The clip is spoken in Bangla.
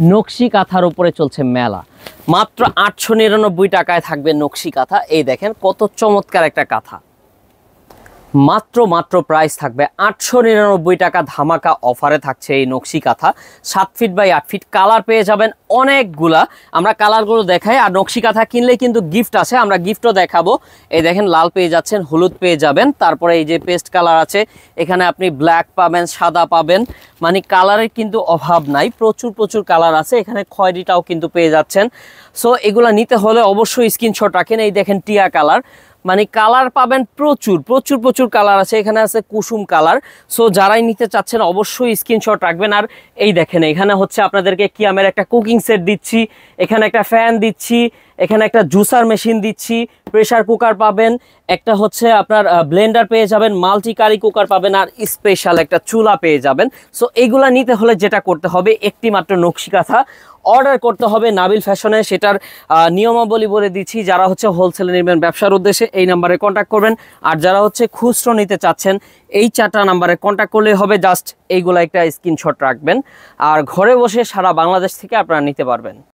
নকশি কাঁথার উপরে চলছে মেলা। মাত্র 899 টাকায় থাকবে নকশি কাঁথা। এই দেখেন কত চমৎকার একটা কাঁথা। মাত্র প্রাইস থাকবে 899 টাকা। ধামাকা অফারে থাকছে এই নকশি কাঁথা। 7 ফিট বাই 8 ফিট, কালার পেয়ে যাবেন অনেকগুলা। আমরা কালারগুলো দেখাই, আর নকশি কাঁথা কিনলে কিন্তু গিফট আছে, আমরা গিফটও দেখাবো। এই দেখেন লাল পেয়ে যাচ্ছেন, হলুদ পেয়ে যাবেন, তারপরে এই যে পেস্ট কালার আছে, এখানে আপনি ব্ল্যাক পাবেন, সাদা পাবেন, মানে কালারের কিন্তু অভাব নাই। প্রচুর কালার আছে, এখানে খয়েরিটাও কিন্তু পেয়ে যাচ্ছেন। সো এগুলা নিতে হলে অবশ্যই স্ক্রিনশট রাখেন। এই দেখেন টিয়া কালার, মানে কালার পাবেন প্রচুর কালার আছে, এখানে আছে কুসুম কালার। সো যারাই নিতে চাচ্ছেন অবশ্যই স্ক্রিনশট রাখবেন। আর এই দেখেন এখানে হচ্ছে আপনাদেরকে কিয়ামের একটা কুকিং সেট দিচ্ছি, এখানে একটা ফ্যান দিচ্ছি, এখানে একটা জুসার মেশিন দিচ্ছি, প্রেসার কুকার পাবেন, একটা হচ্ছে আপনার ব্লেন্ডার পেয়ে যাবেন, মাল্টি কারি কুকার পাবেন, আর স্পেশাল একটা চুলা পেয়ে যাবেন। সো এইগুলা নিতে হলে যেটা করতে হবে, একটি মাত্র নকশি কাঁথা অর্ডার করতে হবে নাবিল ফ্যাশনে। সেটার নিয়মাবলী বলে দিচ্ছি। যারা হচ্ছে হোলসেলে নেবেন ব্যবসার উদ্দেশ্যে এই নাম্বারে কন্ট্যাক্ট করবেন, আর যারা হচ্ছে খুচরো নিতে চাচ্ছেন এই 4টা নাম্বারে কন্ট্যাক্ট করলেই হবে। জাস্ট এইগুলা একটা স্ক্রিনশট রাখবেন, আর ঘরে বসে সারা বাংলাদেশ থেকে আপনারা নিতে পারবেন।